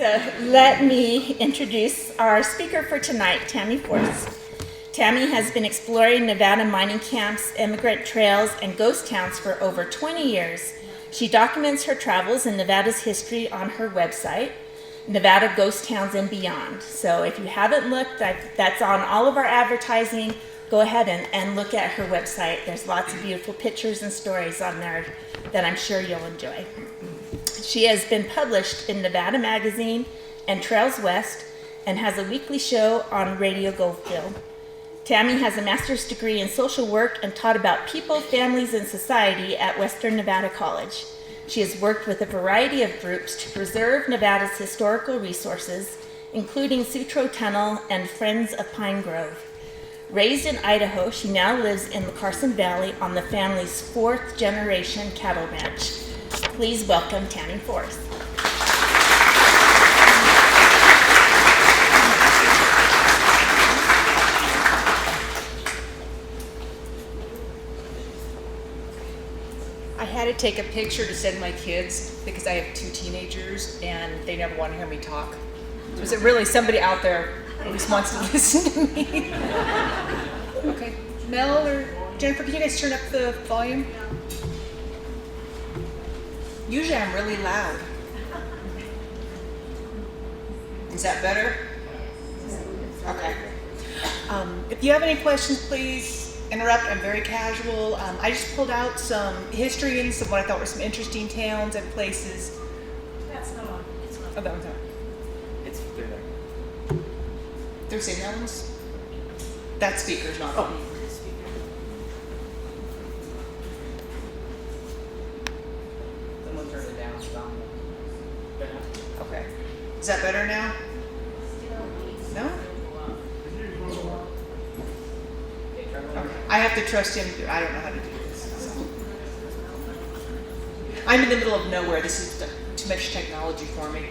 So let me introduce our speaker for tonight, Tami Force. Tami has been exploring Nevada mining camps, immigrant trails, and ghost towns for over 20 years. She documents her travels in Nevada's history on her website, Nevada Ghost Towns and Beyond. So if you haven't looked, that's on all of our advertising. Go ahead and look at her website. There's lots of beautiful pictures and stories on there that I'm sure you'll enjoy. She has been published in Nevada Magazine and Trails West and has a weekly show on Radio Goldfield. Tami has a master's degree in social work and taught about people, families, and society at Western Nevada College. She has worked with a variety of groups to preserve Nevada's historical resources, including Sutro Tunnel and Friends of Pine Grove. Raised in Idaho, she now lives in the Carson Valley on the family's fourth-generation cattle ranch. Please welcome Tami Force. I had to take a picture to send my kids because I have 2 teenagers and they never want to hear me talk. So is it really somebody out there who just wants to listen to me? Okay. Mel or Jennifer, can you guys turn up the volume? Usually I'm really loud. Is that better? Okay. If you have any questions, please interrupt. I'm very casual. I just pulled out some history and some what I thought were some interesting towns and places. That's not on. It's not. Oh, that one's on. It's through there. They're saying that one's? That speaker's not on. Someone turned it down. Stop. Okay. Is that better now? No? Okay. I have to trust him. I don't know how to do this. So. I'm in the middle of nowhere. This is too much technology for me.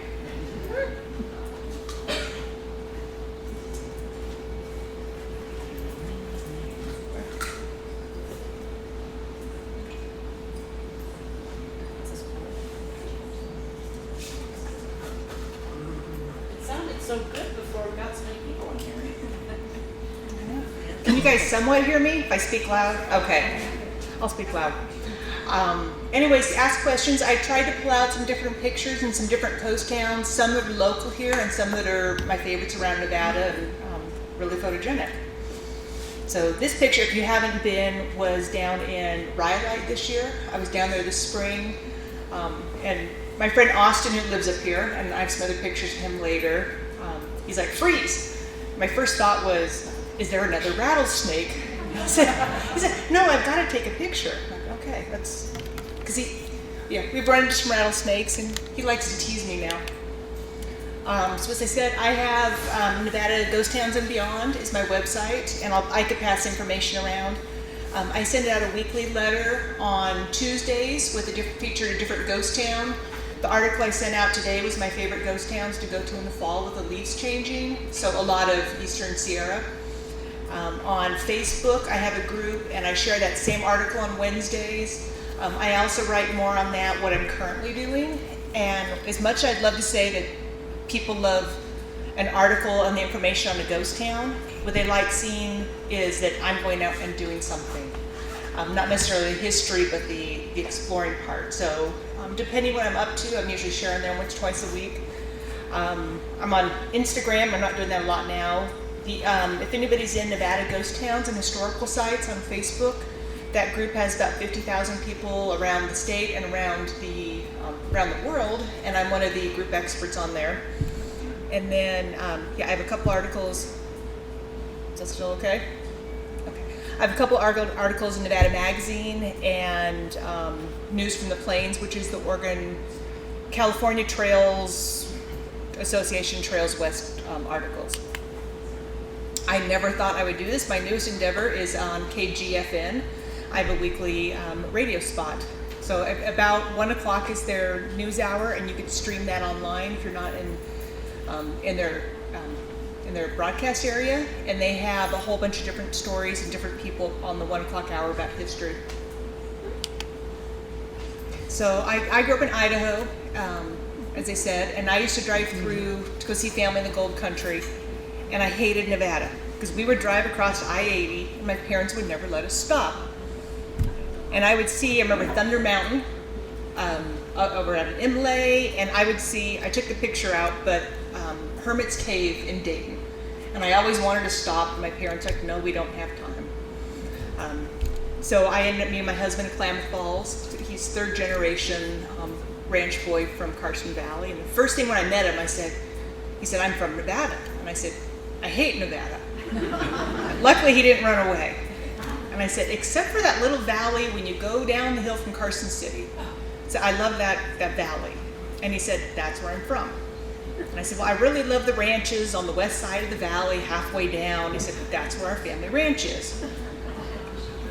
It sounded so good before we got so many people in here. Can you guys somewhat hear me if I speak loud? Okay, I'll speak loud. Anyways, ask questions. I tried to pull out some different pictures and some different coast towns, some that are local here and some that are my favorites around Nevada and really photogenic. So this picture, if you haven't been, was down in Rhyolite this year. I was down there this spring. And my friend Austin, who lives up here, and I have some other pictures of him later, he's like, freeze. My first thought was, is there another rattlesnake? He said, no, I've got to take a picture. I'm like, okay, that's, because we've run into some rattlesnakes and he likes to tease me now. So as I said, I have Nevada Ghost Towns and Beyond is my website, and I could pass information around. I send out a weekly letter on Tuesdays with featuring a different ghost town. The article I sent out today was my favorite ghost towns to go to in the fall with the leaves changing, so a lot of Eastern Sierra. On Facebook, I have a group, and I share that same article on Wednesdays. I also write more on that, what I'm currently doing, and as much as I'd love to say that people love an article on the information on a ghost town, what they like seeing is that I'm going out and doing something. Not necessarily history, but the exploring part. So depending what I'm up to, I'm usually sharing there once, twice a week. I'm on Instagram. I'm not doing that a lot now. If anybody's in Nevada Ghost Towns and Historical Sites on Facebook, that group has about 50,000 people around the state and around the world, and I'm one of the group experts on there. And then, I have a couple articles. Is that still okay? Okay. I have a couple articles in Nevada Magazine and News from the Plains, which is the California Trails Association Trails West articles. I never thought I would do this. My newest endeavor is on KGFN. I have a weekly radio spot. So about 1 o'clock is their news hour, and you can stream that online if you're not in their broadcast area. And they have a whole bunch of different stories and different people on the 1 o'clock hour about history. So I grew up in Idaho. as I said, and I used to drive through to go see family in the Gold Country, and I hated Nevada because we would drive across I-80 and my parents would never let us stop. And I remember Thunder Mountain over at an Imlay, and I took the picture out, but Hermit's Cave in Dayton. And I always wanted to stop, and my parents were like, no, we don't have time. So I ended up meeting my husband in Klamath Falls. He's third generation ranch boy from Carson Valley. And the first thing when I met him, he said, I'm from Nevada. And I said, I hate Nevada. Luckily, he didn't run away. And I said, except for that little valley when you go down the hill from Carson City. So I love that valley. And he said, that's where I'm from. And I said, well, I really love the ranches on the west side of the valley, halfway down. He said, that's where our family ranch is.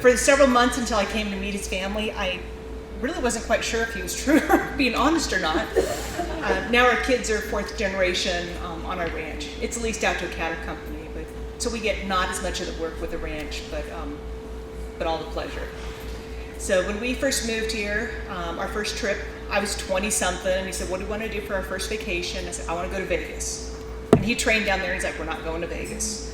For several months until I came to meet his family, I really wasn't quite sure if he was true or being honest or not. Now our kids are fourth generation on our ranch. It's leased out to a cattle company, so we get not as much of the work with the ranch, but all the pleasure. So when we first moved here, our first trip, I was 20-something, and he said, what do you want to do for our first vacation? I said, I want to go to Vegas. And he trained down there, and he's like, we're not going to Vegas.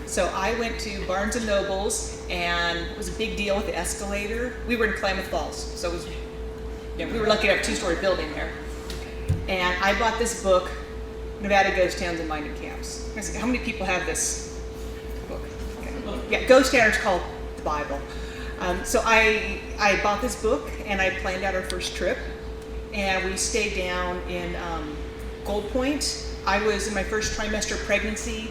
So I went to Barnes & Noble's, and it was a big deal with the escalator. We were in Klamath Falls, so it was, we were lucky to have a 2-story building there. And I bought this book, Nevada Ghost Towns and Mining Camps. I said, how many people have this book? Okay. Yeah, Ghost Town is called the Bible. So I bought this book, and I planned out our first trip, and we stayed down in Gold Point. I was in my first trimester of pregnancy.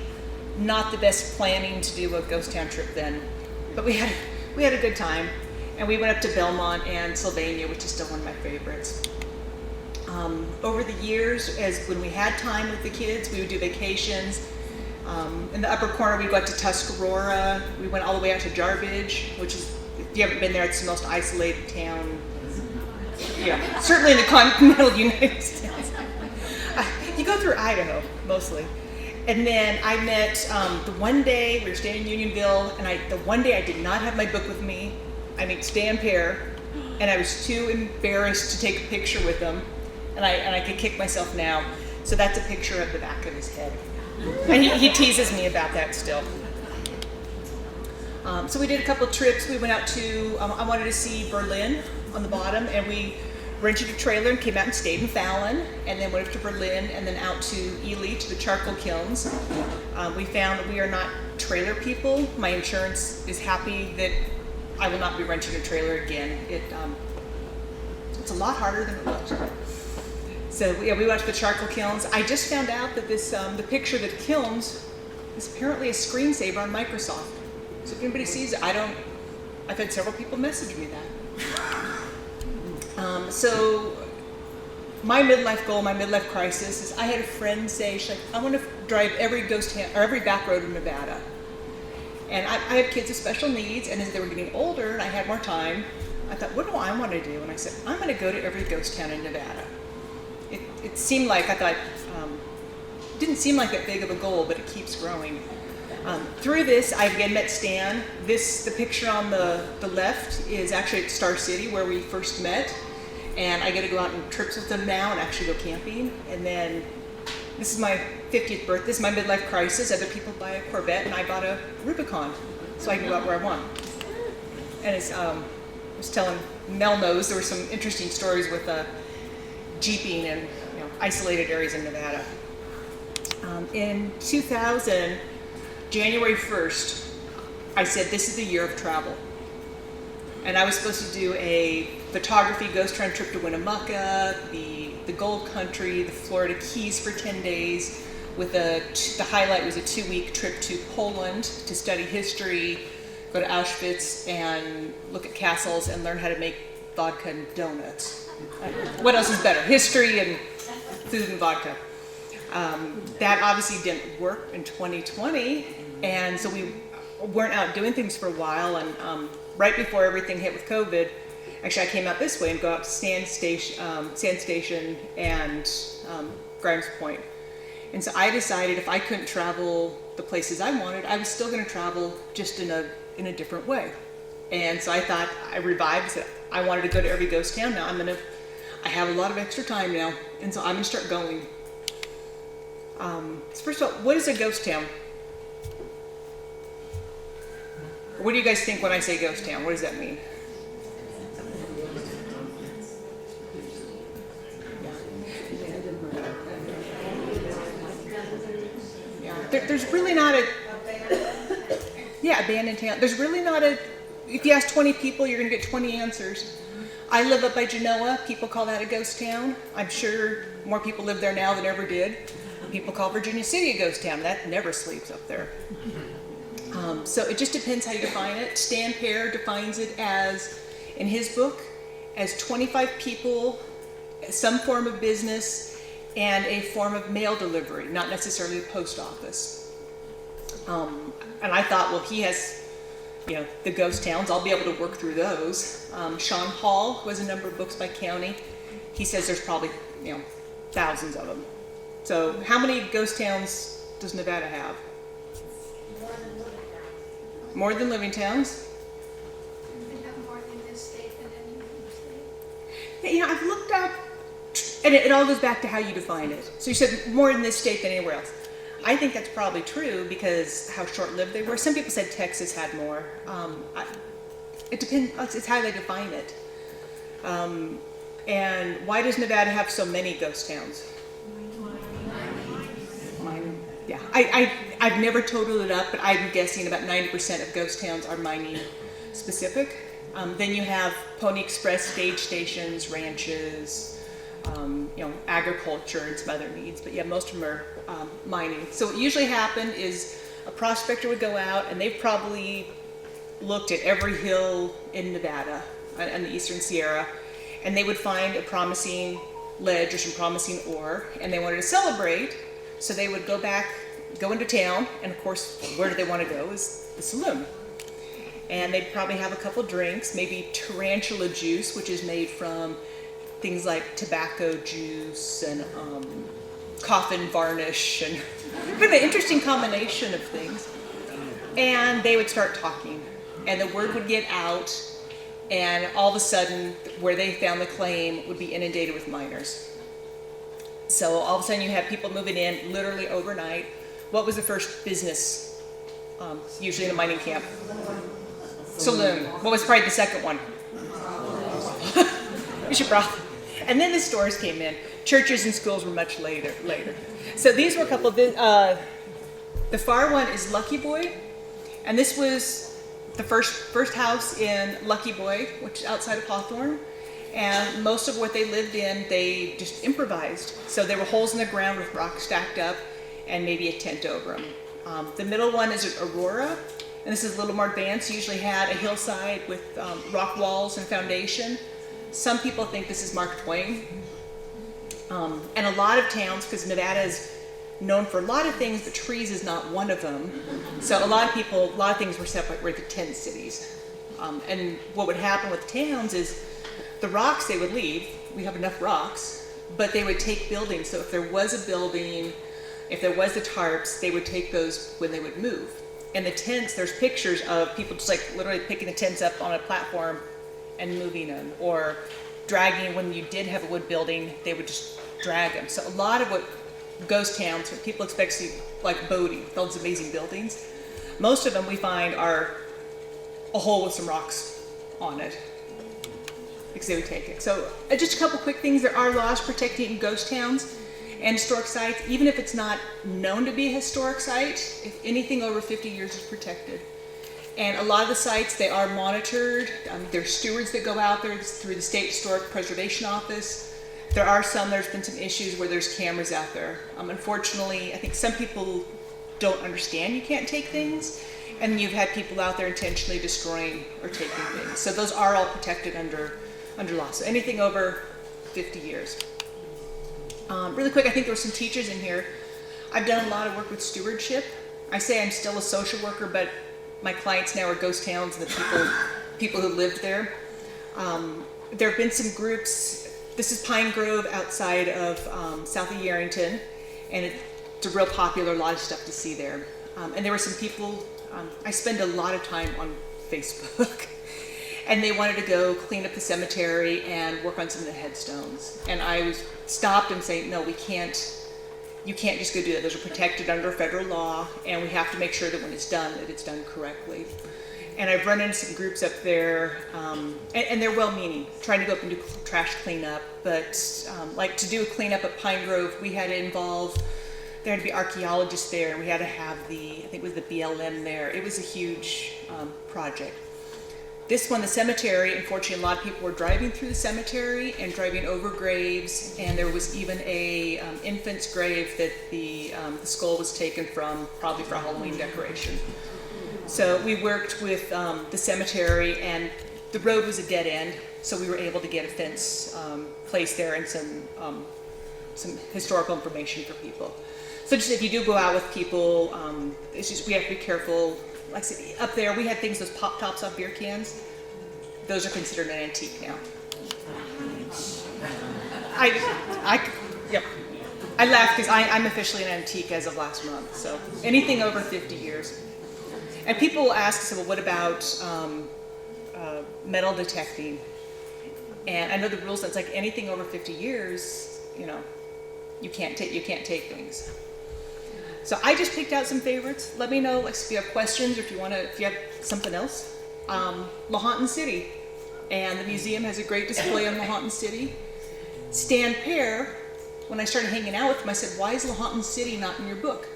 Not the best planning to do a ghost town trip then, but we had a good time, and we went up to Belmont and Sylvania, which is still one of my favorites. Over the years, when we had time with the kids, we would do vacations. In the upper corner, we got to Tuscarora. We went all the way out to Jarbidge, which is, if you haven't been there, it's the most isolated town. Yeah, certainly in the continental United States. You go through Idaho mostly. And then I met, the one day, we were staying in Unionville, and the one day I did not have my book with me. I met Stan Pear, and I was too embarrassed to take a picture with him, and I could kick myself now. So that's a picture of the back of his head. And he teases me about that still. So we did a couple trips. We went out to, I wanted to see Berlin on the bottom, and we rented a trailer and came out and stayed in Fallon, and then went up to Berlin, and then out to Ely to the charcoal kilns. We found that we are not trailer people. My insurance is happy that I will not be renting a trailer again. It's a lot harder than it looks. So yeah, we went to the charcoal kilns. I just found out that the picture of the kilns is apparently a screensaver on Microsoft. So if anybody sees it, I've had several people message me that. So my midlife goal, my midlife crisis is I had a friend say, she's like, I want to drive every ghost town or every back road in Nevada. And I have kids with special needs, and as they were getting older and I had more time, I thought, what do I want to do? And I said, I'm going to go to every ghost town in Nevada. It seemed like, I thought, it didn't seem like that big of a goal, but it keeps growing. Through this, I again met Stan. The picture on the left is actually at Star City, where we first met. And I get to go out on trips with them now and actually go camping. And then this is my 50th birthday. This is my midlife crisis. Other people buy a Corvette, and I bought a Rubicon, so I can go out where I want. And I was telling Mel knows there were some interesting stories with jeeping and isolated areas in Nevada. In 2000, January 1st, I said, this is the year of travel. And I was supposed to do a photography ghost town trip to Winnemucca, the Gold Country, the Florida Keys for 10 days, with the highlight was a 2-week trip to Poland to study history, go to Auschwitz, and look at castles and learn how to make vodka and donuts. What else is better? History and food and vodka. That obviously didn't work in 2020, and so we weren't out doing things for a while, and right before everything hit with COVID, actually I came out this way and go out to Sand Station and Grimes Point. And so I decided if I couldn't travel the places I wanted, I was still going to travel just in a different way. And so I thought, I revived, said I wanted to go to every ghost town. Now I have a lot of extra time now, And so I'm gonna start going. So first of all, what is a ghost town? What do you guys think when I say ghost town? What does that mean? Yeah, there's really not a, yeah, abandoned town. There's really not a, if you ask 20 people, you're gonna get 20 answers. I live up by Genoa. People call that a ghost town. I'm sure more people live there now than ever did. People call Virginia City a ghost town. That never sleeps up there. So it just depends how you define it. Stan Pear defines it as, in his book, as 25 people, some form of business, and a form of mail delivery, not necessarily the post office. And I thought, well, he has, you know, the ghost towns. I'll be able to work through those. Sean Hall, who has a number of books by county, he says there's probably, you know, thousands of them. So how many ghost towns does Nevada have? More than living towns? They have more in this state than any other state. Yeah, you know, I've looked up, and it all goes back to how you define it. So you said more in this state than anywhere else. I think that's probably true because how short-lived they were. Some people said Texas had more. It depends, it's how they define it. And why does Nevada have so many ghost towns? Mining. Yeah, I've never totaled it up, but I'm guessing about 90% of ghost towns are mining specific. Then you have Pony Express stage stations, ranches, you know, agriculture and some other needs. But yeah, most of them are mining. So what usually happened is a prospector would go out, and they've probably looked at every hill in Nevada and the Eastern Sierra, and they would find a promising ledge or some promising ore, and they wanted to celebrate. So they would go into town, and of course, where do they want to go is the saloon. And they'd probably have a couple drinks, maybe tarantula juice, which is made from things like tobacco juice and coffin varnish, and kind of an interesting combination of things. And they would start talking, and the word would get out, and all of a sudden, where they found the claim would be inundated with miners. So all of a sudden you have people moving in literally overnight. What was the first business, usually in a mining camp? Saloon. What was probably the second one? Bishop Broth. And then the stores came in. Churches and schools were much later. So these were a couple of, the far one is Lucky Boy. And this was the first house in Lucky Boy, which is outside of Hawthorne. And most of what they lived in, they just improvised. So there were holes in the ground with rocks stacked up and maybe a tent over them. The middle one is Aurora, and this is a little more advanced. Usually had a hillside with rock walls and foundation. Some people think this is Mark Twain. And a lot of towns, because Nevada is known for a lot of things, but trees is not one of them. So a lot of things were set were the tent cities. And what would happen with towns is the rocks they would leave, we have enough rocks, but they would take buildings. So if there was a building, if there was the tarps, they would take those when they would move. And the tents, there's pictures of people just like literally picking the tents up on a platform and moving them, or dragging, when you did have a wood building, they would just drag them. So a lot of what ghost towns, what people expect to see, like Bodie, with all these amazing buildings, most of them we find are a hole with some rocks on it, because they would take it. So just a couple quick things. There are laws protecting ghost towns and historic sites, even if it's not known to be a historic site. If anything over 50 years is protected. And a lot of the sites, they are monitored. There's stewards that go out there through the State Historic Preservation Office. There are there's been some issues where there's cameras out there. Unfortunately, I think some people don't understand you can't take things, and you've had people out there intentionally destroying or taking things. So those are all protected under law. So anything over 50 years. Really quick, I think there were some teachers in here. I've done a lot of work with stewardship. I say I'm still a social worker, but my clients now are ghost towns and the people who lived there. There have been some groups. This is Pine Grove outside of south of Yarrington, and it's a real popular, lot of stuff to see there. And there were some people, I spend a lot of time on Facebook. and they wanted to go clean up the cemetery and work on some of the headstones. And I was stopped and saying, no, we can't. You can't just go do that. Those are protected under federal law, and we have to make sure that when it's done, that it's done correctly. And I've run into some groups up there, and they're well-meaning, trying to go up and do trash cleanup. But like to do a cleanup at Pine Grove, we had to involve, there had to be archaeologists there, and we had to have I think it was the BLM there. It was a huge project. This one, the cemetery, unfortunately, a lot of people were driving through the cemetery and driving over graves, and there was even a infant's grave that the skull was taken from, probably for Halloween decoration. So we worked with the cemetery, and the road was a dead end, so we were able to get a fence placed there and some historical information for people. So just if you do go out with people, it's just we have to be careful. Like I said, up there we had things, those pop tops off beer cans. Those are considered an antique now. I laugh because I'm officially an antique as of last month. So anything over 50 years. And people will ask, so, well, what about metal detecting? And I know the rules. It's like anything over 50 years, you can't take things. So I just picked out some favorites. Let me know if you have questions or if you have something else. Lahontan City, and the museum has a great display on Lahontan City. Stan Pear, when I started hanging out with him, I said, "Why is Lahontan City not in your book?"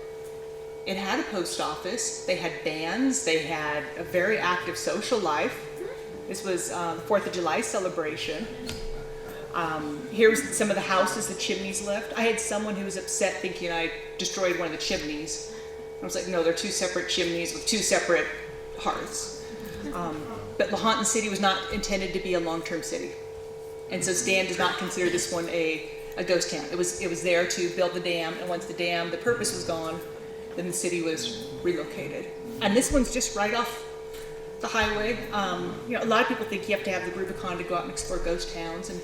It had a post office. They had bands. They had a very active social life. This was the 4th of July celebration. Here's some of the houses the chimneys left. I had someone who was upset thinking I destroyed one of the chimneys. I was like, no, they're two separate chimneys with two separate hearths. But Lahontan City was not intended to be a long-term city. And so Stan does not consider this one a ghost town. It was there to build the dam, and once the purpose was gone, then the city was relocated. And this one's just right off the highway. A lot of people think you have to have the Rubicon to go out and explore ghost towns, and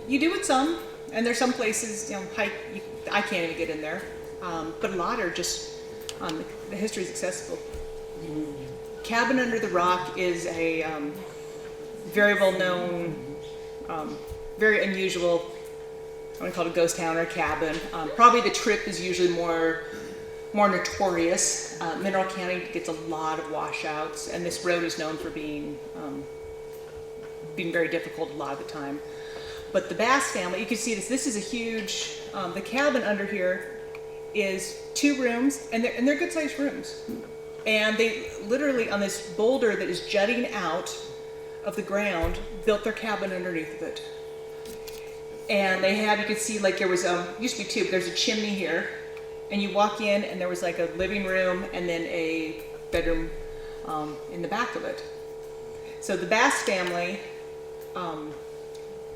you do it some, and there's some places, I can't even get in there, but a lot are just, the history is accessible. Cabin Under the Rock is a very well-known, very unusual, I want to call it a ghost town or a cabin. Probably the trip is usually more notorious. Mineral County gets a lot of washouts, and this road is known for being very difficult a lot of the time. But the Bass family, you can see this is a huge, the cabin under here is 2 rooms, and they're good sized rooms. And they literally, on this boulder that is jutting out of the ground, built their cabin underneath of it. And they have, you could see there was, used to be 2, but there's a chimney here. And you walk in, and there was a living room and then a bedroom in the back of it. So the Bass family,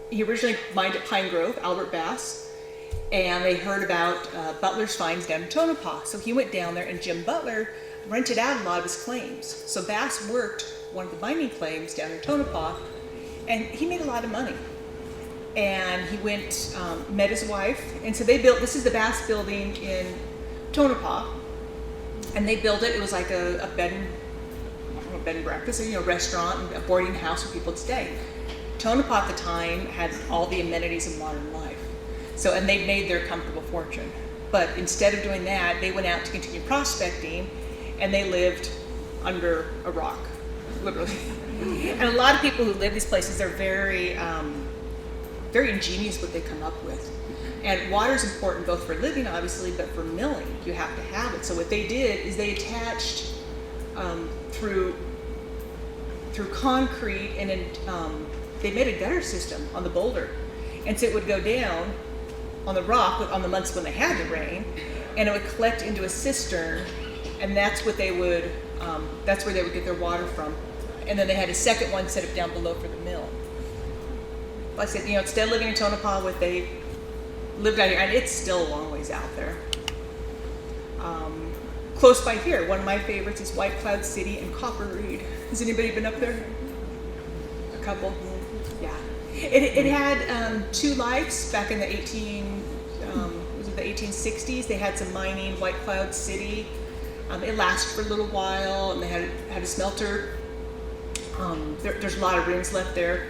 he originally mined at Pine Grove, Albert Bass, and they heard about Butler's finds down in Tonopah. So he went down there, and Jim Butler rented out a lot of his claims. So Bass worked one of the mining claims down in Tonopah, and he made a lot of money. And he went, met his wife, and so they built, this is the Bass building in Tonopah, and they built it. It was like a bed and breakfast, restaurant and a boarding house where people would stay. Tonopah at the time had all the amenities of modern life. So, and they made their comfortable fortune. But instead of doing that, they went out to continue prospecting, and they lived under a rock, literally. And a lot of people who live these places are very ingenious what they come up with. And water is important both for living, obviously, but for milling, you have to have it. So what they did is they attached through concrete, and they made a gutter system on the boulder. And so it would go down on the rock on the months when they had the rain, and it would collect into a cistern, and that's what they would, that's where they would get their water from. And then they had a second one set up down below for the mill. Like I said, instead of living in Tonopah, they lived out here, and it's still a long ways out there. Close by here, one of my favorites is White Cloud City and Copper Reed. Has anybody been up there? A couple? Yeah. It had 2 lives back in the 1860s. They had some mining, White Cloud City. It lasted for a little while, and they had a smelter. There's a lot of rooms left there.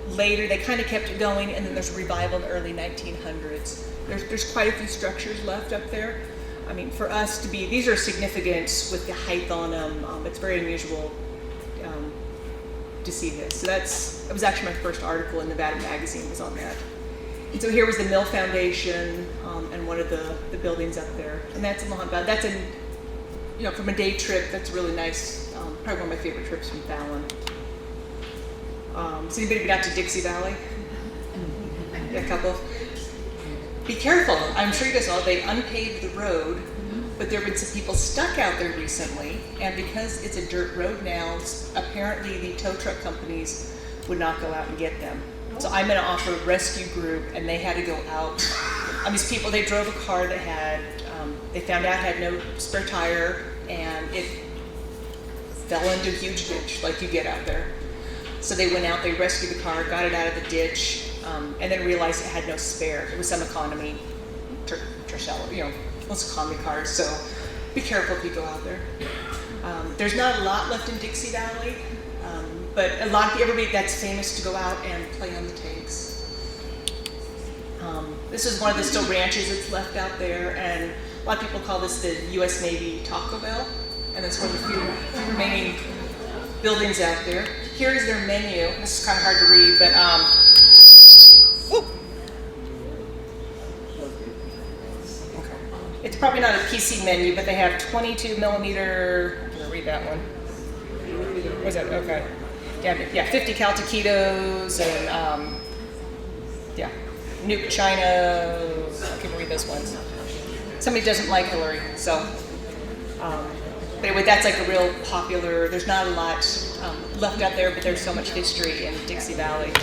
Later, they kind of kept it going, and then there's a revival in the early 1900s. There's quite a few structures left up there. I mean, for us to be, these are significant with the height on them. It's very unusual to see this. So that was actually my first article in Nevada Magazine was on that. And so here was the Mill Foundation and one of the buildings up there. And that's in Lahontanpet. That's in, from a day trip, that's really nice. Probably one of my favorite trips from Fallon. Has anybody been out to Dixie Valley? Yeah, a couple. Be careful. I'm sure you guys saw they unpaved the road, but there have been some people stuck out there recently, and because it's a dirt road now, apparently the tow truck companies would not go out and get them. So I'm in an off-road rescue group, and they had to go out. These people, they drove a car that had, they found out had no spare tire, and it fell into a huge ditch like you get out there. So they went out, they rescued the car, got it out of the ditch, and then realized it had no spare. It was some economy, Churchill, most economy cars. So be careful if you go out there. There's not a lot left in Dixie Valley, but everybody that's famous to go out and play on the tanks. This is one of the still ranches that's left out there, and a lot of people call this the U.S. Navy Taco Bell, and that's one of the few remaining buildings out there. Here is their menu. This is kind of hard to read, but okay. It's probably not a PC menu, but they have 22 millimeter. I'm gonna read that one. What's that? Okay. Yeah, 50 cal taquitos and Nuke China. I can read those ones. Somebody doesn't like Hillary, so. But anyway, that's like a real popular, there's not a lot left out there, but there's so much history in Dixie Valley.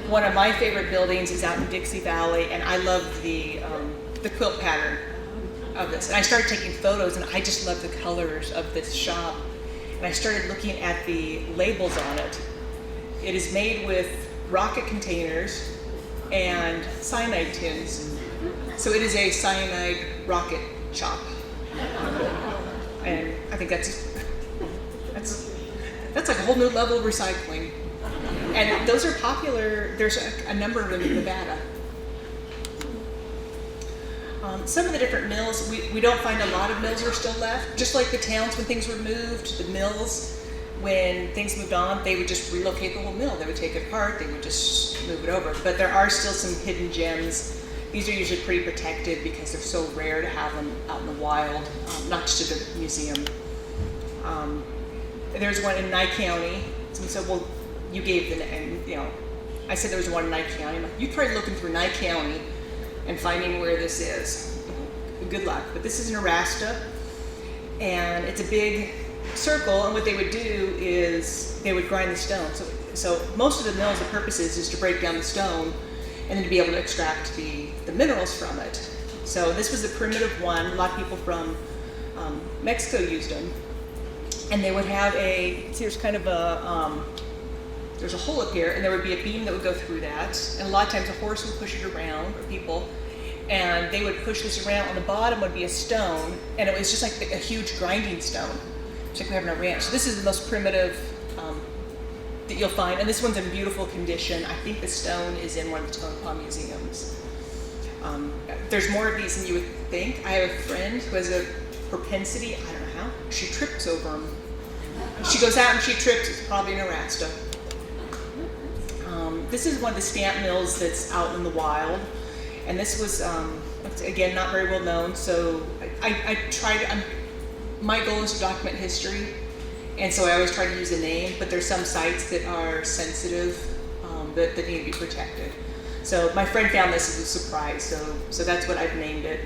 One of my favorite buildings is out in Dixie Valley, and I love the quilt pattern of this. And I started taking photos, and I just love the colors of this shop. And I started looking at the labels on it. It is made with rocket containers and cyanide tins. So it is a cyanide rocket shop. And I think that's like a whole new level of recycling. And those are popular. There's a number of them in Nevada. Some of the different mills, we don't find a lot of mills are still left. Just like the towns when things were moved, the mills, when things moved on, they would just relocate the whole mill. They would take it apart, they would just move it over. But there are still some hidden gems. These are usually pretty protected because they're so rare to have them out in the wild, not just at the museum. There's one in Nye County. Someone said, well, you gave the name, I said there was one in Nye County. I'm like, you tried looking through Nye County and finding where this is. Good luck. But this is in Arasta, and it's a big circle, and what they would do is they would grind the stone. So most of the mill's purpose is to break down the stone and then to be able to extract the minerals from it. So this was the primitive one. A lot of people from Mexico used them. And they would have there's kind of there's a hole up here, and there would be a beam that would go through that. And a lot of times a horse would push it around, or people, and they would push this around. On the bottom would be a stone, and it was just like a huge grinding stone. It's like we have in a ranch. So this is the most primitive that you'll find, and this one's in beautiful condition. I think the stone is in one of the Tonopah museums. There's more of these than you would think. I have a friend who has a propensity, I don't know how, she trips over them. She goes out and she trips, it's probably in Arasta. This is one of the stamp mills that's out in the wild, and this was, again, not very well known, so I tried, my goal is to document history, and so I always try to use a name, but there's some sites that are sensitive that need to be protected. So my friend found this as a surprise, so that's what I've named it.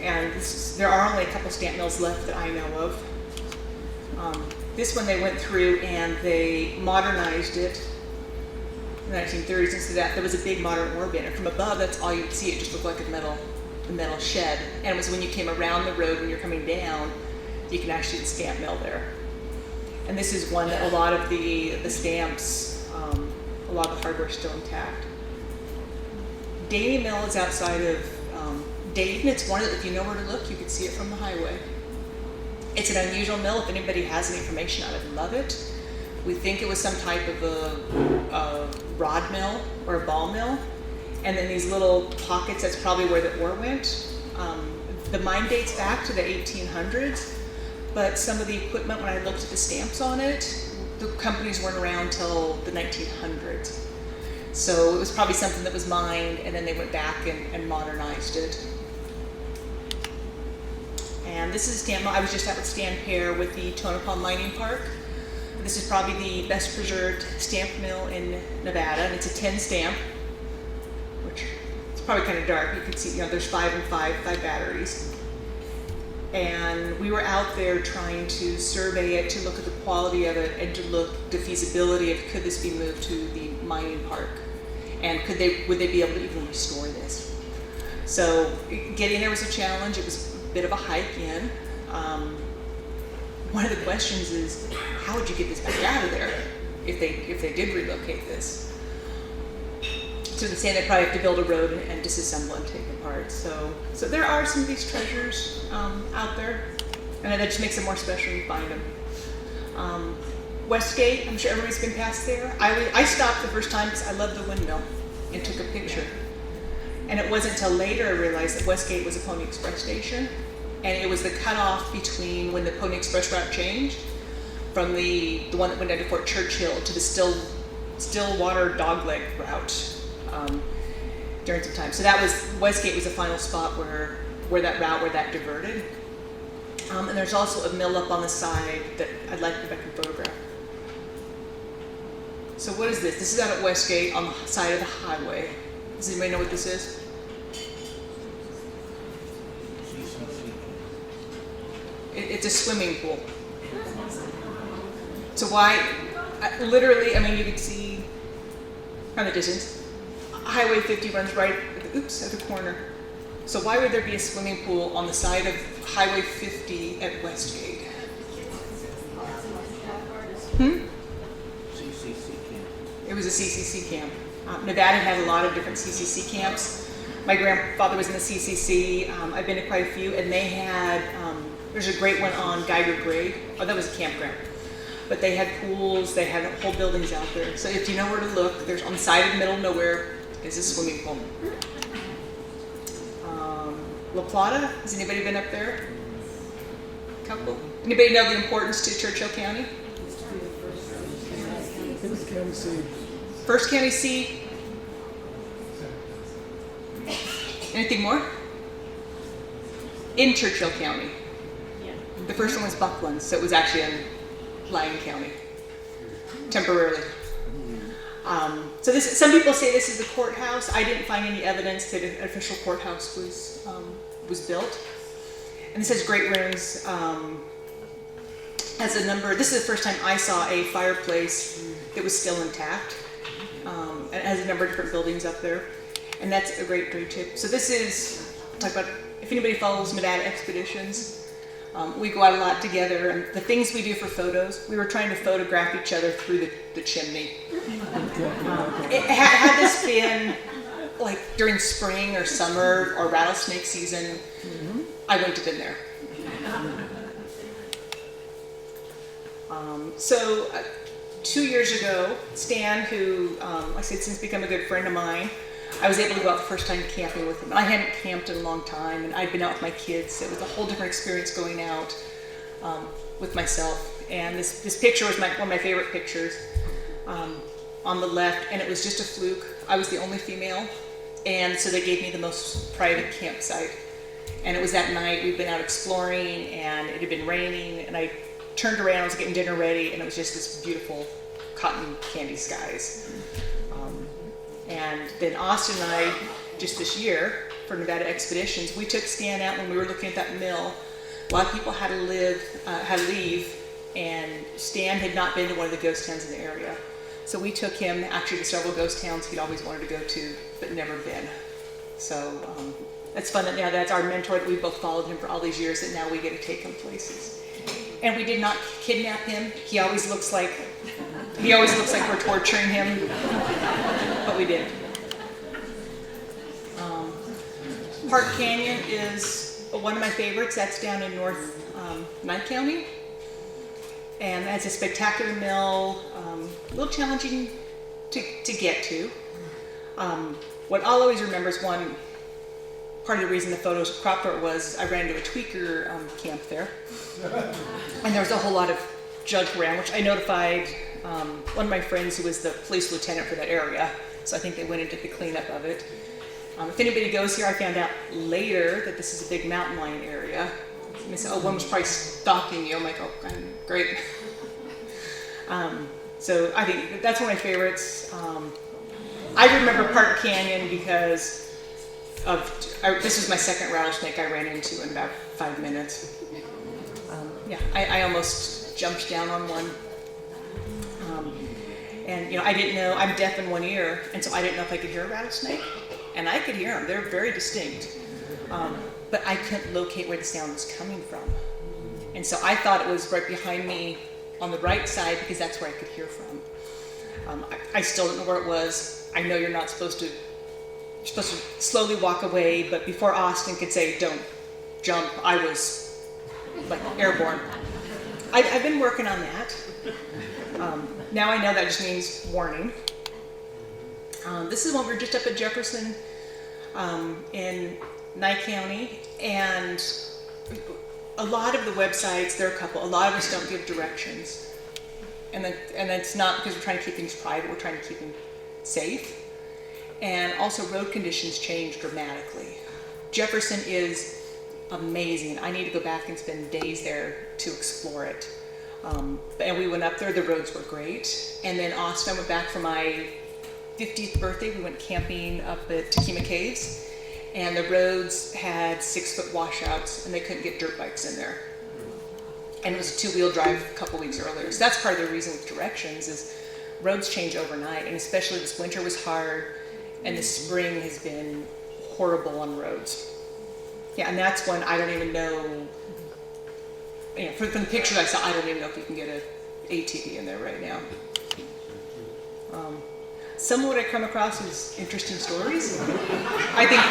And there are only a couple stamp mills left that I know of. This one they went through and they modernized it in the 1930s. And so there was a big modern ore bin. And from above, that's all you could see. It just looked like a metal shed. And it was when you came around the road, when you're coming down, you can actually see the stamp mill there. And this is one that a lot of the stamps, a lot of the hardware is still intact. Danny Mill is outside of Dayton. It's one that if you know where to look, you can see it from the highway. It's an unusual mill. If anybody has any information, I would love it. We think it was some type of a rod mill or a ball mill. And then these little pockets, that's probably where the ore went. The mine dates back to the 1800s, but some of the equipment, when I looked at the stamps on it, the companies weren't around till the 1900s. So it was probably something that was mined, and then they went back and modernized it. And this is Stan. I was just out with Stan Pear with the Tonopah Mining Park. This is probably the best preserved stamp mill in Nevada, and it's a 10 stamp, which it's probably kind of dark. You can see, there's 5 and 5 batteries. And we were out there trying to survey it, to look at the quality of it, and to look at the feasibility of could this be moved to the mining park, and would they be able to even restore this? So getting there was a challenge. It was a bit of a hike in. One of the questions is, how would you get this back out of there if they did relocate this? So they're saying they probably have to build a road and disassemble and take apart. So there are some of these treasures out there, and that just makes it more special when you find them. Westgate, I'm sure everybody's been past there. I stopped the first time because I love the windmill and took a picture. And it wasn't until later I realized that Westgate was a Pony Express station, and it was the cutoff between when the Pony Express route changed from the one that went down to Fort Churchill to the Stillwater Dogleg route. During some time. So Westgate was the final spot where that diverted. And there's also a mill up on the side that I'd like to go back and photograph. So what is this? This is out at Westgate on the side of the highway. Does anybody know what this is? It's a swimming pool. So why, literally, you can see from the distance, Highway 50 runs right at the corner. So why would there be a swimming pool on the side of Highway 50 at Westgate? CCC camp. It was a CCC camp. Nevada had a lot of different CCC camps. My grandfather was in the CCC. I've been to quite a few, and they had, there's a great one on Geiger Grade. Oh, that was a campground. But they had pools, they had whole buildings out there. So if you know where to look, there's on the side of the middle of nowhere is a swimming pool. La Plata, has anybody been up there? Couple. Anybody know the importance to Churchill County? First county seat. First county seat. Anything more? In Churchill County. Yeah. The first one was Buckland, so it was actually in Lyon County, temporarily. So some people say this is the courthouse. I didn't find any evidence that an official courthouse was built. And this has great rooms. Has a number. This is the first time I saw a fireplace that was still intact. And it has a number of different buildings up there. And that's a great tip. So this is, talk about, if anybody follows Nevada Expeditions, we go out a lot together, and the things we do for photos, we were trying to photograph each other through the chimney. Had this been like during spring or summer or rattlesnake season, I wouldn't have been there. So 2 years ago, Stan, who like I said, since become a good friend of mine, I was able to go out the first time camping with him. I hadn't camped in a long time, and I'd been out with my kids. So it was a whole different experience going out with myself. And this picture was one of my favorite pictures on the left, and it was just a fluke. I was the only female, and so they gave me the most private campsite. And it was that night. We'd been out exploring, and it had been raining, and I turned around, I was getting dinner ready, and it was just this beautiful cotton candy skies. And then Austin and I, just this year, for Nevada Expeditions, we took Stan out when we were looking at that mill. A lot of people had to leave, and Stan had not been to one of the ghost towns in the area. So we took him actually to several ghost towns he'd always wanted to go to, but never been. So it's fun that now that's our mentor, that we both followed him for all these years, that now we get to take him places. And we did not kidnap him. He always looks like we're torturing him, but we did. Park Canyon is one of my favorites. That's down in Ninth County. And it's a spectacular mill, a little challenging to get to. What I'll always remember is part of the reason the photos cropped art was I ran into a tweaker camp there. And there was a whole lot of junk around, which I notified one of my friends who was the police lieutenant for that area. So I think they went and did the cleanup of it. If anybody goes here, I found out later that this is a big mountain lion area. And they said, oh, one was probably stalking you. I'm like, oh, great. So I think that's one of my favorites. I remember Park Canyon because this was my second rattlesnake I ran into in about 5 minutes. I almost jumped down on one. And I didn't know, I'm deaf in one ear, and so I didn't know if I could hear a rattlesnake. And I could hear them, they're very distinct. But I couldn't locate where the sound was coming from. And so I thought it was right behind me on the right side because that's where I could hear from. I still don't know where it was. I know you're supposed to slowly walk away, but before Austin could say, don't jump, I was like airborne. I've been working on that. Now I know that just means warning. This is when we're just up at Jefferson in Nye County, and a lot of the websites, there are a couple, a lot of us don't give directions. And that's not because we're trying to keep things private, we're trying to keep them safe. And also road conditions change dramatically. Jefferson is amazing. I need to go back and spend days there to explore it. And we went up there, the roads were great. And then Austin, I went back for my 50th birthday, we went camping up at Takima Caves. And the roads had 6-foot washouts and they couldn't get dirt bikes in there. And it was a 2-wheel drive a couple weeks earlier. So that's part of the reason with directions is roads change overnight, and especially this winter was hard, and the spring has been horrible on roads. Yeah, and that's when I don't even know, from the pictures I saw, I don't even know if you can get an ATV in there right now. Some of what I come across is interesting stories. I think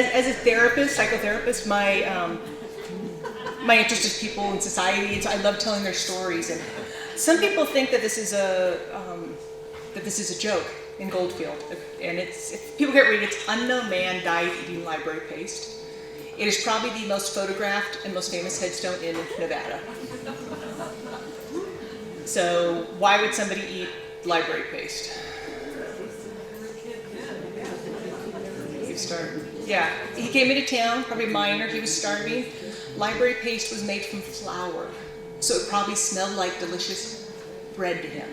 as a therapist, psychotherapist, my interest is people in society, and so I love telling their stories. And some people think that this is a joke in Goldfield, and if people can't read, it's unknown man died eating library paste. It is probably the most photographed and most famous headstone in Nevada. So why would somebody eat library paste? He was starving. Yeah, he came into town, probably a miner, he was starving. Library paste was made from flour, so it probably smelled like delicious bread to him.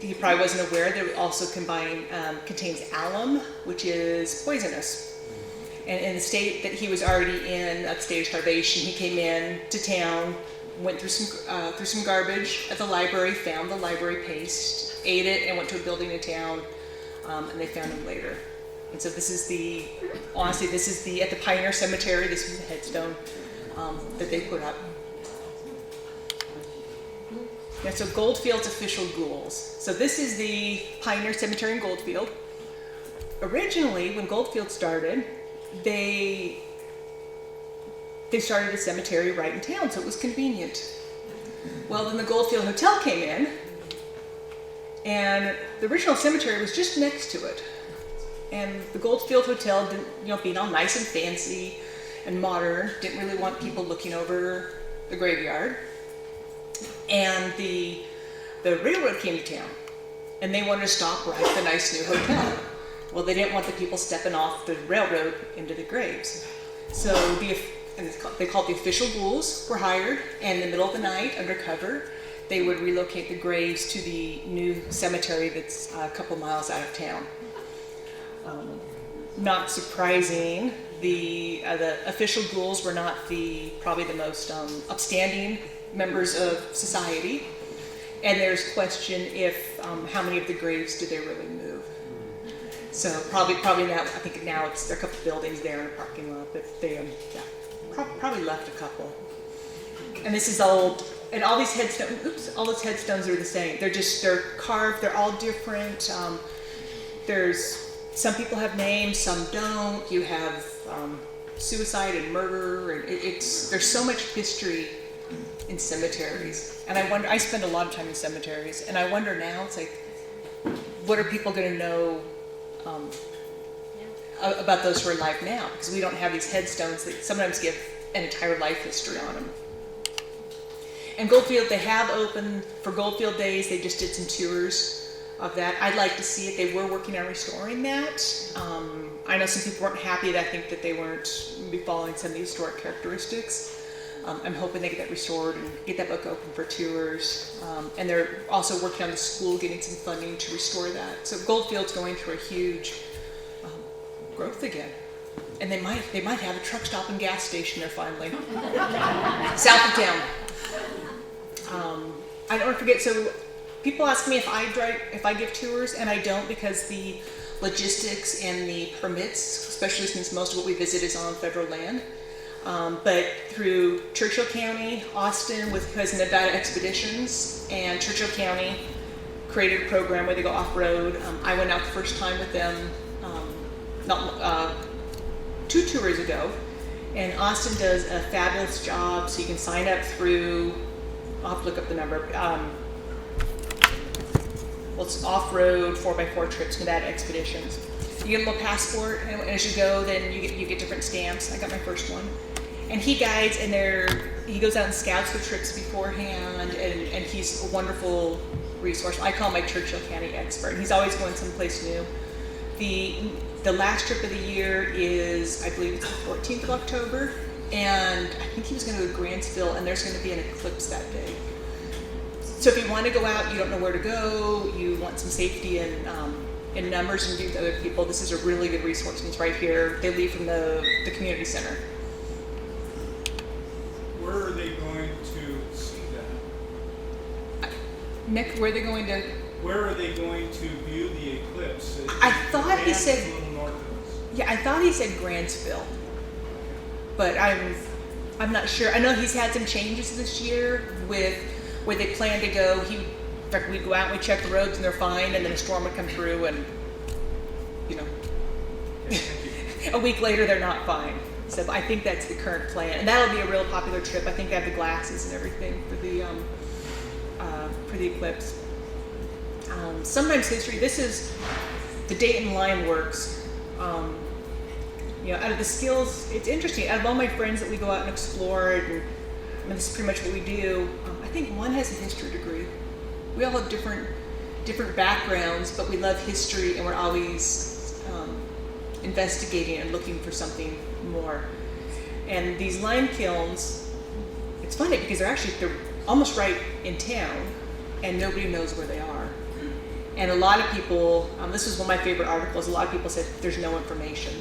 He probably wasn't aware that it also contains alum, which is poisonous. And in the state that he was already in, a state of starvation, he came in to town, went through some garbage at the library, found the library paste, ate it, and went to a building in town, and they found him later. And so this is at the Pioneer Cemetery, this is the headstone that they put up. Yeah, so Goldfield's official ghouls. So this is the Pioneer Cemetery in Goldfield. Originally, when Goldfield started, they started a cemetery right in town, so it was convenient. Well, then the Goldfield Hotel came in, and the original cemetery was just next to it. And the Goldfield Hotel didn't, being all nice and fancy and modern, didn't really want people looking over the graveyard. And the railroad came to town, and they wanted to stop right at the nice new hotel. Well, they didn't want the people stepping off the railroad into the graves. So they called the official ghouls were hired, and in the middle of the night, undercover, they would relocate the graves to the new cemetery that's a couple miles out of town. Not surprising, the official ghouls were not probably the most upstanding members of society, and there's question if how many of the graves did they really move. So probably now, I think now there are a couple buildings there in a parking lot, but they probably left a couple. And this is old, and all these headstones. All those headstones are the same. They're carved. They're all different. There's some people have names, some don't. You have suicide and murder, and there's so much history in cemeteries. And I wonder, I spend a lot of time in cemeteries, and I wonder now, it's like, what are people going to know about those who are alive now? Because we don't have these headstones that sometimes give an entire life history on them. And Goldfield, they have opened for Goldfield Days. They just did some tours of that. I'd like to see it. They were working on restoring that. I know some people weren't happy. I think that they weren't be following some of the historic characteristics. I'm hoping they get that restored and get that book open for tours. And they're also working on the school, getting some funding to restore that. So Goldfield's going through a huge growth again. And they might have a truck stop and gas station there finally. South of town. I don't forget, so people ask me if I give tours, and I don't, because the logistics and the permits, especially since most of what we visit is on federal land. But through Churchill County, Austin, who has Nevada Expeditions, and Churchill County created a program where they go off-road. I went out the first time with them 2 tours ago, and Austin does a fabulous job, so you can sign up through, I'll have to look up the number, it's off-road 4x4 trips, Nevada Expeditions. You get a little passport, and as you go, then you get different stamps. I got my first one. And he guides, and he goes out and scouts the trips beforehand, and he's a wonderful resource. I call him my Churchill County expert. He's always going someplace new. The last trip of the year is, I believe it's the 14th of October, and I think he was going to go to Grantsville, and there's going to be an eclipse that day. So if you want to go out, you don't know where to go, you want some safety and numbers and do with other people, this is a really good resource, and it's right here. They leave from the community center. Where are they going to see that? Nick, where are they going to? Where are they going to view the eclipse? I thought he said, a little north of us. yeah, I thought he said Grantsville, but I'm not sure. I know he's had some changes this year with where they plan to go. In fact, we'd go out and we check the roads and they're fine, and then a storm would come through, and a week later they're not fine. So I think that's the current plan, and that'll be a real popular trip. I think they have the glasses and everything for the eclipse. Sometimes history. This is the Dayton Line Works. Out of the skills, it's interesting. Out of all my friends that we go out and explore, and this is pretty much what we do. I think one has a history degree. We all have different backgrounds, but we love history, and we're always investigating and looking for something more. And these lime kilns, it's funny because they're almost right in town, and nobody knows where they are. And a lot of people, this was one of my favorite articles, a lot of people said there's no information.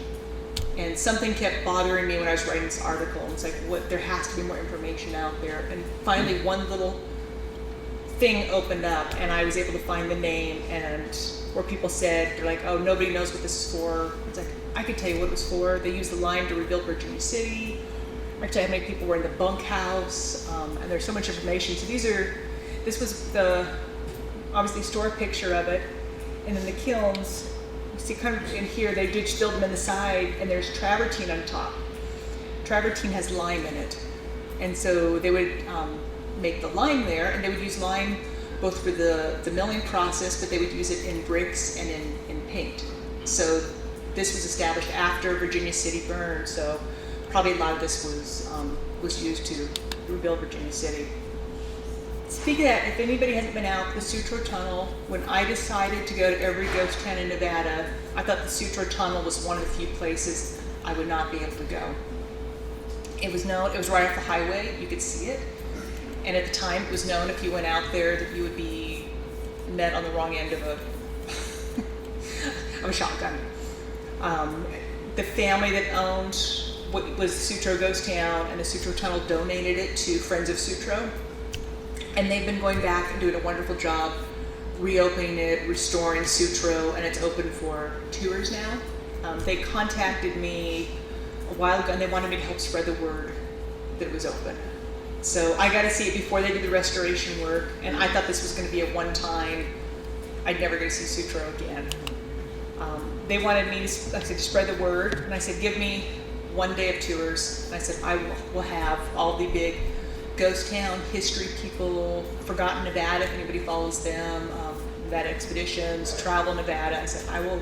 And something kept bothering me when I was writing this article. It's like, there has to be more information out there. And finally, one little thing opened up, and I was able to find the name, and where people said, they're like, oh, nobody knows what this is for. It's like, I could tell you what it was for. They used the lime to rebuild Virginia City. I could tell you how many people were in the bunkhouse, and there's so much information. So this was obviously store picture of it, and then the kilns, you see kind of in here, they did build them in the side, and there's travertine on top. Travertine has lime in it, and so they would make the lime there, and they would use lime both for the milling process, but they would use it in bricks and in paint. So this was established after Virginia City burned, so probably a lot of this was used to rebuild Virginia City. Speaking of that, if anybody hasn't been out, the Sutro Tunnel, when I decided to go to every ghost town in Nevada, I thought the Sutro Tunnel was one of the few places I would not be able to go. It was right off the highway, you could see it. And at the time, it was known if you went out there that you would be met on the wrong end of a shotgun. The family that owned what was Sutro Ghost Town and the Sutro Tunnel donated it to Friends of Sutro. And they've been going back and doing a wonderful job reopening it, restoring Sutro, and it's open for tours now. They contacted me a while ago, and they wanted me to help spread the word that it was open. So I got to see it before they did the restoration work, and I thought this was going to be a one-time, I'd never get to see Sutro again. They wanted me to, like I said, to spread the word, and I said, give me 1 day of tours. And I said, I will have all the big ghost town history people, Forgotten Nevada, if anybody follows them, Nevada Expeditions, Travel Nevada. I said, I will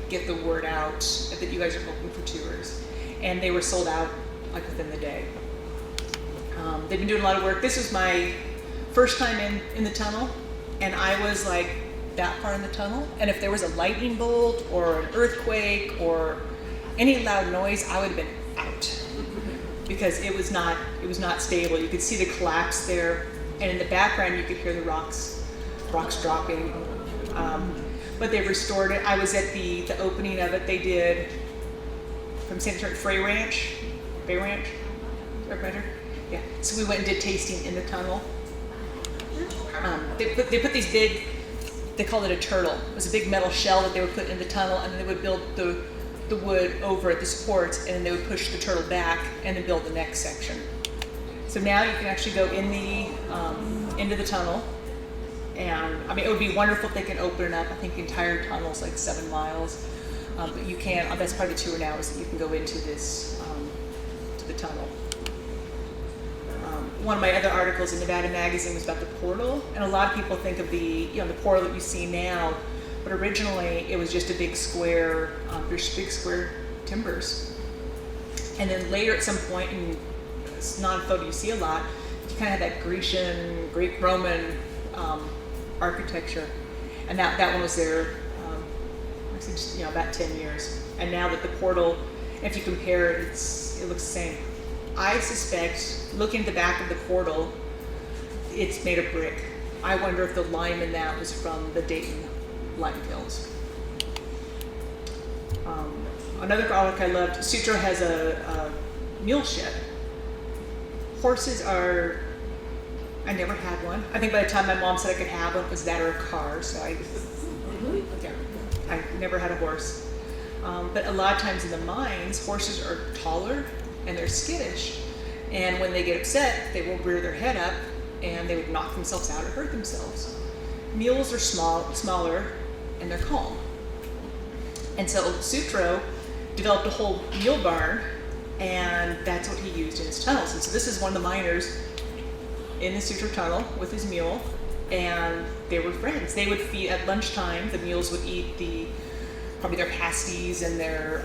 get the word out that you guys are looking for tours. And they were sold out like within the day. They've been doing a lot of work. This was my first time in the tunnel, and I was like that far in the tunnel. And if there was a lightning bolt or an earthquake or any loud noise, I would have been out because it was not stable. You could see the collapse there, and in the background you could hear the rocks dropping. But they restored it. I was at the opening of it. They did from San Antonio Bay Ranch. Yeah. So we went and did tasting in the tunnel. They put these big, they called it a turtle. It was a big metal shell that they would put in the tunnel, and then they would build the wood over at the supports, and then they would push the turtle back and then build the next section. So now you can actually go in into the tunnel, and I mean it would be wonderful if they can open it up. I think the entire tunnel is like 7 miles, but you can. That's part of the tour now is that you can go into this to the tunnel. One of my other articles in Nevada Magazine was about the portal, and a lot of people think of the portal that you see now, but originally it was just a big square. There's big square timbers, and then later at some point, and it's not a photo you see a lot, you kind of have that Grecian, Greek Roman architecture, and that one was there. Just about 10 years, and now that the portal, if you compare it, it looks the same. I suspect, looking at the back of the portal, it's made of brick. I wonder if the lime in that was from the Dayton lime kilns. Another garlic I loved, Sutro has a mule shed. Horses are, I never had one. I think by the time my mom said I could have one, it was that or a car, so I never had a horse. But a lot of times in the mines, horses are taller and they're skittish. And when they get upset, they will rear their head up and they would knock themselves out or hurt themselves. Mules are smaller and they're calm. And so Sutro developed a whole mule barn, and that's what he used in his tunnels. And so this is one of the miners in the Sutro tunnel with his mule, and they were friends. They would feed at lunchtime. The mules would eat probably their pasties and their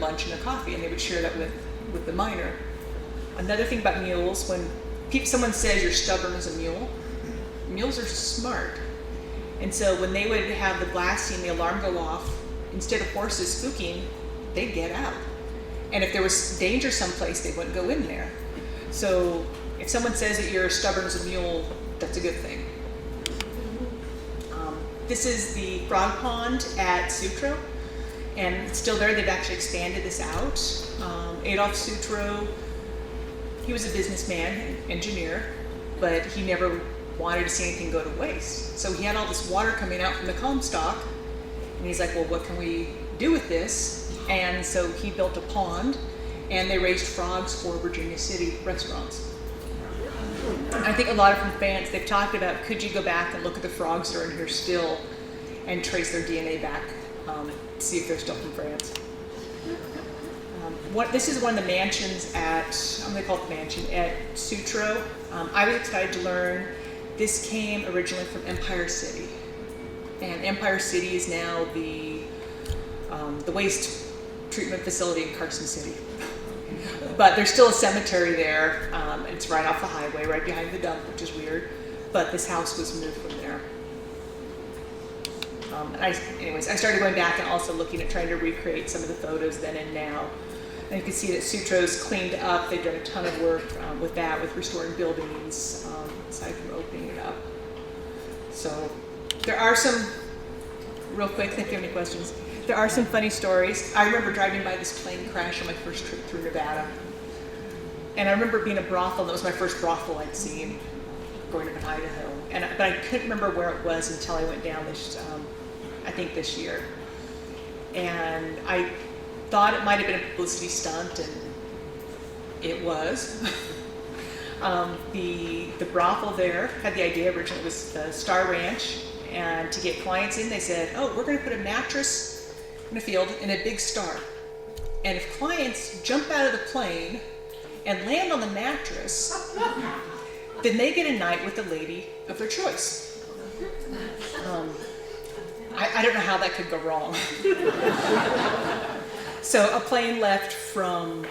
lunch and their coffee, and they would share that with the miner. Another thing about mules, when someone says you're stubborn as a mule, mules are smart. And so when they would have the blasting, the alarm go off, instead of horses spooking, they'd get out. And if there was danger someplace, they wouldn't go in there. So if someone says that you're stubborn as a mule, that's a good thing. This is the frog pond at Sutro, and it's still there. They've actually expanded this out. Adolf Sutro, he was a businessman, engineer, but he never wanted to see anything go to waste. So he had all this water coming out from the Comstock, and he's like, well, what can we do with this? And so he built a pond, and they raised frogs for Virginia City restaurants. I think a lot of fans, they've talked about, could you go back and look at the frogs that are in here still and trace their DNA back to see if they're still from France. This is one of the mansions I'm going to call it the mansion, at Sutro. I was excited to learn this came originally from Empire City. And Empire City is now the waste treatment facility in Carson City. But there's still a cemetery there. It's right off the highway, right behind the dump, which is weird. But this house was moved from there. I started going back and also looking at trying to recreate some of the photos then and now. And you can see that Sutro's cleaned up. They've done a ton of work with that, with restoring buildings, aside from opening it up. So there are some, real quick, if you have any questions, there are some funny stories. I remember driving by this plane crash on my first trip through Nevada. And I remember being a brothel. That was my first brothel I'd seen, growing up in Idaho. But I couldn't remember where it was until I went down this year. And I thought it might have been a publicity stunt, and it was. The brothel there had the idea originally, it was the Star Ranch, and to get clients in, they said, oh, we're going to put a mattress in a field in a big star. And if clients jump out of the plane and land on the mattress, then they get a night with the lady of their choice. I don't know how that could go wrong. So a plane left from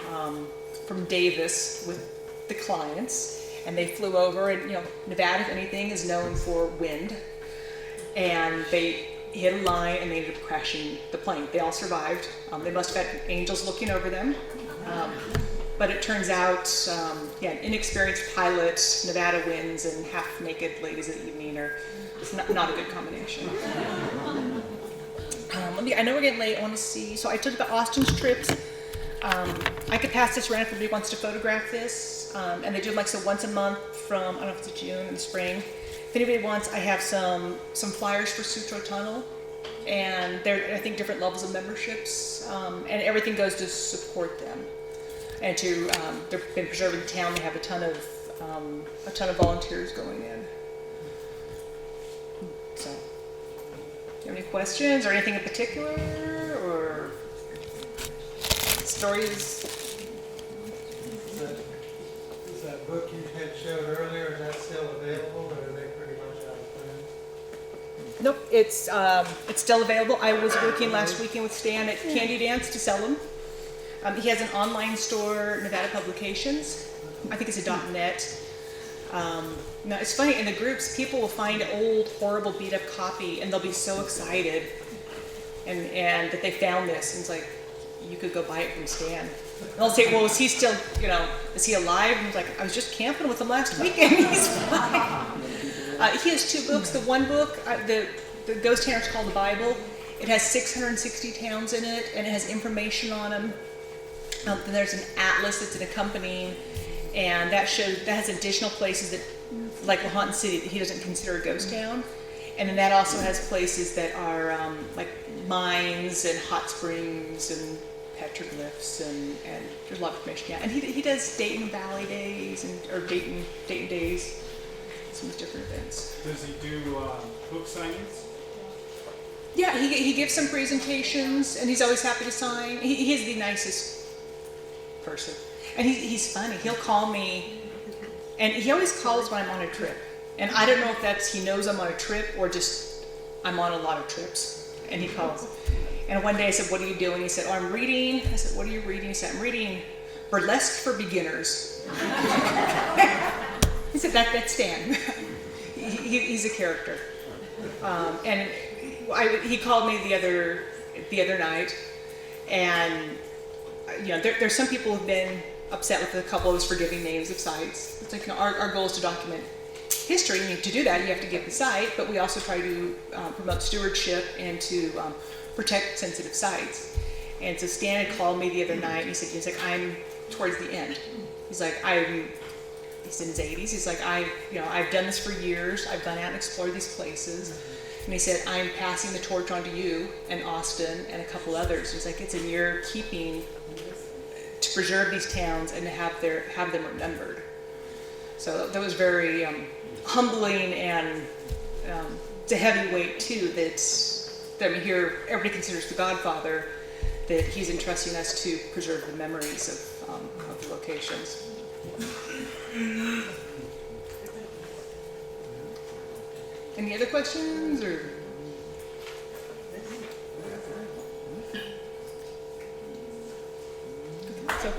Davis with the clients, and they flew over, and Nevada, if anything, is known for wind. And they hit a line and they ended up crashing the plane. They all survived. They must have had angels looking over them. But it turns out, an inexperienced pilot, Nevada winds, and half-naked ladies of the evening it's not a good combination. I know we're getting late. I want to see. So I took about Austin's trips. I could pass this around if anybody wants to photograph this. And they do them so once a month from, I don't know if it's June in the spring. If anybody wants, I have some flyers for Sutro Tunnel. And there are, I think, different levels of memberships. And everything goes to support them. And they've been preserving the town. They have a ton of volunteers going in. So, do you have any questions or anything in particular, or stories? Is that book you had showed earlier, is that still available, or are they pretty much out of print? Nope, it's still available. I was working last weekend with Stan at Candy Dance to sell them. He has an online store, Nevada Publications. I think it's a .net. Now it's funny, in the groups, people will find an old, horrible, beat-up copy, and they'll be so excited, and that they found this. And it's like, you could go buy it from Stan. And they'll say, well, is he still, is he alive? And he's like, I was just camping with him last weekend. He's fine. He has two books. The one book, the ghost town is called the Bible. It has 660 towns in it, and it has information on them. Then there's an atlas that's an accompanying, and that has additional places that, like Lahontan City, that he doesn't consider a ghost town. And then that also has places that are like mines and hot springs and petroglyphs, and there's a lot of information. Yeah, and he does Dayton Valley Days or Dayton Days, some different events. Does he do book signings? Yeah, he gives some presentations, and he's always happy to sign. He is the nicest person, and he's funny. He'll call me, and he always calls when I'm on a trip. And I don't know if that's he knows I'm on a trip or just I'm on a lot of trips. And he calls. And one day I said, "What are you doing?" He said, "Oh, I'm reading." I said, "What are you reading?" He said, "I'm reading Burlesque for Beginners." He said, "That's Stan." He's a character. And he called me the other night, and there's some people who've been upset with a couple of us for giving names of sites. It's like our goal is to document history, and to do that, you have to give the site, but we also try to promote stewardship and to protect sensitive sites. And so Stan had called me the other night, and he's like, I'm towards the end. He's like, he's in his 80s. He's like, I've done this for years. I've gone out and explored these places. And he said, I'm passing the torch on to you and Austin and a couple others. He's like, it's in your keeping to preserve these towns and to have them remembered. So that was very humbling, and it's a heavy weight too. Here everybody considers the Godfather, that he's entrusting us to preserve the memories of the locations. Any other questions or? So,